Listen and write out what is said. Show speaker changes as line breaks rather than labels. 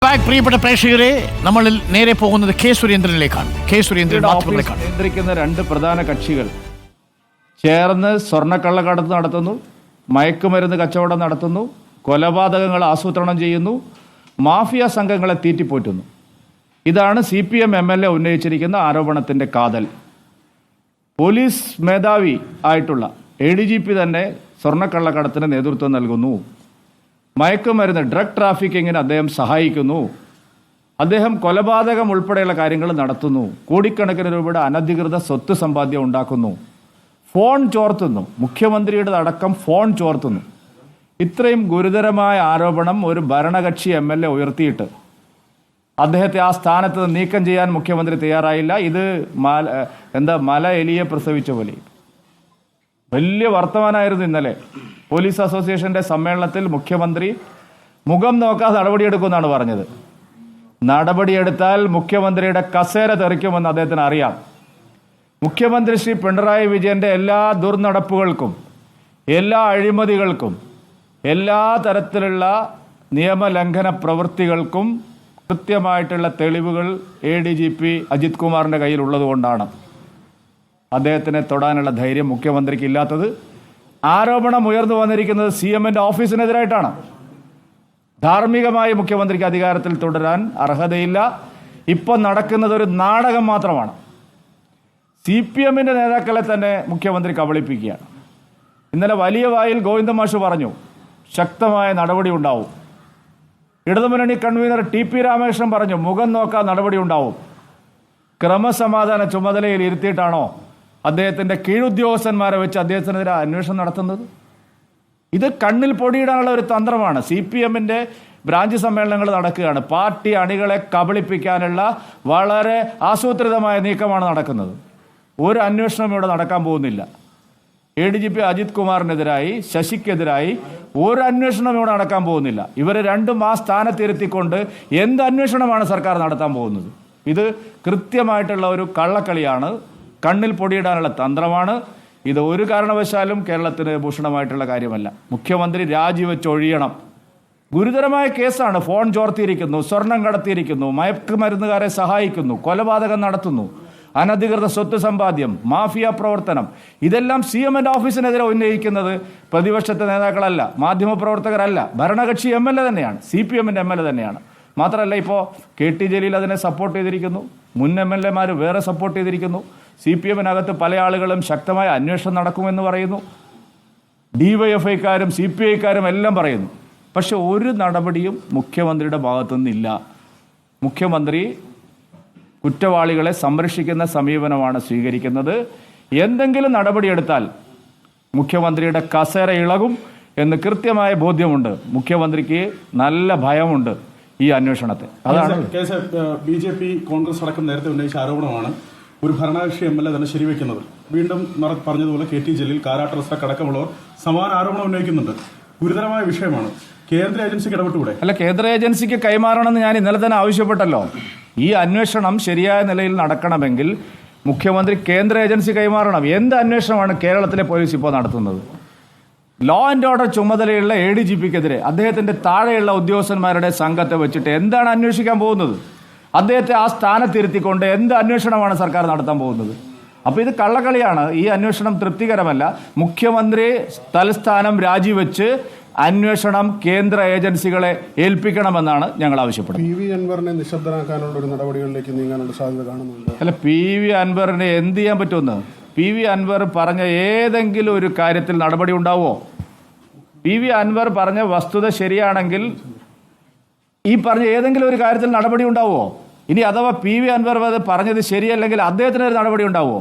പ്രിയപ്പെട്ട പ്രേക്ഷകരെ, നമ്മളിൽ നേരെ പോകുന്നത് കെ സുരേന്ദ്രനിലേക്കാണ്.
നിയന്ത്രിക്കുന്ന രണ്ട് പ്രധാന കക്ഷികൾ ചേർന്ന് സ്വർണ്ണക്കള്ളക്കടത്ത് നടത്തുന്നു, മയക്കുമരുന്ന് കച്ചവടം നടത്തുന്നു, കൊലപാതകങ്ങൾ ആസൂത്രണം ചെയ്യുന്നു, മാഫിയ സംഘങ്ങളെ തീറ്റിപ്പോറ്റുന്നു. ഇതാണ് CPM MLA ഉന്നയിച്ചിരിക്കുന്ന ആരോപണത്തിൻ്റെ കാതൽ. പോലീസ് മേധാവി ആയിട്ടുള്ള ADGP തന്നെ സ്വർണ്ണക്കള്ളക്കടത്തിന് നേതൃത്വം നൽകുന്നു. മയക്കുമരുന്ന് ഡ്രഗ് ട്രാഫിക്കിങ്ങിന് അദ്ദേഹം സഹായിക്കുന്നു. അദ്ദേഹം കൊലപാതകം ഉൾപ്പെടെയുള്ള കാര്യങ്ങൾ നടത്തുന്നു. കോടിക്കണക്കിന് രൂപയുടെ അനധികൃത സ്വത്ത് സമ്പാദ്യം ഉണ്ടാക്കുന്നു. ഫോൺ ചോർത്തുന്നു. മുഖ്യമന്ത്രിയുടെ അടക്കം ഫോൺ ചോർത്തുന്നു. ഇത്രയും ഗുരുതരമായ ആരോപണം ഒരു ഭരണകക്ഷി MLA ഉയർത്തിയിട്ട് അദ്ദേഹത്തെ ആ സ്ഥാനത്ത് നിന്ന് നീക്കം ചെയ്യാൻ മുഖ്യമന്ത്രി തയ്യാറായില്ല. ഇത് മല എലിയെ പ്രസവിച്ച പോലെ. വലിയ വർത്തമാനമായിരുന്നു ഇന്നലെ പോലീസ് അസോസിയേഷന്റെ സമ്മേളനത്തിൽ. മുഖ്യമന്ത്രി മുഖം നോക്കാതെ നടപടിയെടുക്കുമെന്നാണ് പറഞ്ഞത്. നടപടിയെടുത്താൽ മുഖ്യമന്ത്രിയുടെ കസേര തെറിക്കുമെന്ന് അദ്ദേഹത്തിന് അറിയാം. മുഖ്യമന്ത്രി ശ്രീ പിണറായി വിജയന്റെ എല്ലാ ദുർനടപ്പുകൾക്കും, എല്ലാ അഴിമതികൾക്കും, എല്ലാ തരത്തിലുള്ള നിയമലംഘന പ്രവൃത്തികൾക്കും കൃത്യമായിട്ടുള്ള തെളിവുകൾ ADGP അജിത് കുമാറിന്റെ കയ്യിൽ ഉള്ളതുകൊണ്ടാണ് അദ്ദേഹത്തിനെ തൊടാനുള്ള ധൈര്യം മുഖ്യമന്ത്രിക്ക് ഇല്ലാത്തത്. ആരോപണം ഉയർന്നു വന്നിരിക്കുന്നത് CMന്റെ ഓഫീസിനെതിരായിട്ടാണ്. ധാർമ്മികമായി മുഖ്യമന്ത്രിക്ക് അധികാരത്തിൽ തുടരാൻ അർഹതയില്ല. ഇപ്പം നടക്കുന്നത് ഒരു നാടകം മാത്രമാണ്. CPMന്റെ നേതാക്കളെ തന്നെ മുഖ്യമന്ത്രി കബളിപ്പിക്കുകയാണ്. ഇന്നലെ വലിയ വായിൽ ഗോവിന്ദ മാഷ് പറഞ്ഞു ശക്തമായ നടപടി ഉണ്ടാവും. ഇടതുമുന്നണി കൺവീനർ TP രാമകൃഷ്ണൻ പറഞ്ഞു മുഖം നോക്കാൻ നടപടി ഉണ്ടാവും. ക്രമസമാധാന ചുമതലയിൽ ഇരുത്തിയിട്ടാണോ അദ്ദേഹത്തിൻ്റെ കീഴുദ്യോഗസ്ഥന്മാരെ വെച്ച് അദ്ദേഹത്തിനെതിരെ അന്വേഷണം നടത്തുന്നത്? ഇത് കണ്ണിൽ പൊടിയിടാനുള്ള ഒരു തന്ത്രമാണ്. CPMന്റെ ബ്രാഞ്ച് സമ്മേളനങ്ങൾ നടക്കുകയാണ്. പാർട്ടി അണികളെ കബളിപ്പിക്കാനുള്ള വളരെ ആസൂത്രിതമായ നീക്കമാണ് നടക്കുന്നത്. ഒരു അന്വേഷണം ഇവിടെ നടക്കാൻ പോകുന്നില്ല. ADGP അജിത് കുമാറിനെതിരായി, ശശിക്കെതിരായി ഒരു അന്വേഷണം ഇവിടെ നടക്കാൻ പോകുന്നില്ല. ഇവരെ രണ്ടും ആ സ്ഥാനത്തിരുത്തിക്കൊണ്ട് എന്ത് അന്വേഷണമാണ് സർക്കാർ നടത്താൻ പോകുന്നത്? ഇത് കൃത്യമായിട്ടുള്ള ഒരു കള്ളക്കളിയാണ്, കണ്ണിൽ പൊടിയിടാനുള്ള തന്ത്രമാണ്. ഇത് ഒരു കാരണവശാലും കേരളത്തിന് ഭൂഷണമായിട്ടുള്ള കാര്യമല്ല. മുഖ്യമന്ത്രി രാജിവെച്ചൊഴിയണം. ഗുരുതരമായ കേസാണ്. ഫോൺ ചോർത്തിയിരിക്കുന്നു, സ്വർണം കടത്തിയിരിക്കുന്നു, മയക്കുമരുന്നുകാരെ സഹായിക്കുന്നു, കൊലപാതകം നടത്തുന്നു, അനധികൃത സ്വത്ത് സമ്പാദ്യം, മാഫിയ പ്രവർത്തനം. ഇതെല്ലാം CMന്റെ ഓഫീസിനെതിരെ ഉന്നയിക്കുന്നത് പ്രതിപക്ഷത്തെ നേതാക്കളല്ല, മാധ്യമപ്രവർത്തകരല്ല, ഭരണകക്ഷി MLA തന്നെയാണ്, CPMന്റെ MLA തന്നെയാണ്. മാത്രമല്ല, ഇപ്പോൾ KT ജലീൽ അതിനെ സപ്പോർട്ട് ചെയ്തിരിക്കുന്നു. മുൻ MLAമാർ വേറെ സപ്പോർട്ട് ചെയ്തിരിക്കുന്നു. CPMനകത്ത് പല ആളുകളും ശക്തമായ അന്വേഷണം നടക്കുമെന്ന് പറയുന്നു. DYFIക്കാരും CPIക്കാരും എല്ലാം പറയുന്നു. പക്ഷെ ഒരു നടപടിയും മുഖ്യമന്ത്രിയുടെ ഭാഗത്തു നിന്നില്ല. മുഖ്യമന്ത്രി കുറ്റവാളികളെ സംരക്ഷിക്കുന്ന സമീപനമാണ് സ്വീകരിക്കുന്നത്. എന്തെങ്കിലും നടപടിയെടുത്താൽ മുഖ്യമന്ത്രിയുടെ കസേര ഇളകും എന്ന് കൃത്യമായ ബോധ്യമുണ്ട്. മുഖ്യമന്ത്രിക്ക് നല്ല ഭയമുണ്ട് ഈ അന്വേഷണത്തെ. അതാണ്
BJP കോൺഗ്രസ് അടക്കം നേരത്തെ ഉന്നയിച്ച ആരോപണമാണ് ഒരു ഭരണകക്ഷി MLA തന്നെ ശരിവെക്കുന്നത്. വീണ്ടും പറഞ്ഞതുപോലെ KT ജലീൽ, കാരാട്ട് റസാഖ് അടക്കമുള്ളവർ സമാന ആരോപണം ഉന്നയിക്കുന്നുണ്ട്. ഗുരുതരമായ വിഷയമാണ്. കേന്ദ്ര ഏജൻസിക്ക് ഇടപെട്ടുകൂടെ?
അല്ല, കേന്ദ്ര ഏജൻസിക്ക് കൈമാറണമെന്ന് ഞാൻ ഇന്നലെ തന്നെ ആവശ്യപ്പെട്ടല്ലോ. ഈ അന്വേഷണം ശരിയായ നിലയിൽ നടക്കണമെങ്കിൽ മുഖ്യമന്ത്രി കേന്ദ്ര ഏജൻസി കൈമാറണം. എന്ത് അന്വേഷണമാണ് കേരളത്തിലെ പോലീസ് ഇപ്പോൾ നടത്തുന്നത്? ലോ ആൻഡ് ഓർഡർ ചുമതലയുള്ള ADGPക്കെതിരെ അദ്ദേഹത്തിന്റെ താഴെയുള്ള ഉദ്യോഗസ്ഥന്മാരുടെ സംഘത്തെ വെച്ചിട്ട് എന്താണ് അന്വേഷിക്കാൻ പോകുന്നത്? അദ്ദേഹത്തെ ആ സ്ഥാനത്തിരുത്തിക്കൊണ്ട് എന്ത് അന്വേഷണമാണ് സർക്കാർ നടത്താൻ പോകുന്നത്? അപ്പോൾ ഇത് കള്ളക്കളിയാണ്. ഈ അന്വേഷണം തൃപ്തികരമല്ല. മുഖ്യമന്ത്രി തലസ്ഥാനം രാജിവെച്ച് അന്വേഷണം കേന്ദ്ര ഏജൻസികളെ ഏൽപ്പിക്കണമെന്നാണ് ഞങ്ങൾ ആവശ്യപ്പെടുന്നത്.
PV അൻവറിനെ നിശബ്ദനാക്കാനുള്ള ഒരു നടപടികളിലേക്ക് നീങ്ങാനുള്ള സാധ്യത കാണുന്നുണ്ട്.
അല്ല, PV അൻവറിനെ എന്ത് ചെയ്യാൻ പറ്റുമെന്ന്? PV അൻവർ പറഞ്ഞ ഏതെങ്കിലും ഒരു കാര്യത്തിൽ നടപടി ഉണ്ടാവുമോ? PV അൻവർ പറഞ്ഞ വസ്തുത ശരിയാണെങ്കിൽ ഈ പറഞ്ഞ ഏതെങ്കിലും ഒരു കാര്യത്തിൽ നടപടി ഉണ്ടാവുമോ? ഇനി അഥവാ PV അൻവർ പറഞ്ഞത് ശരിയല്ലെങ്കിൽ അദ്ദേഹത്തിന് ഒരു നടപടി ഉണ്ടാവുമോ?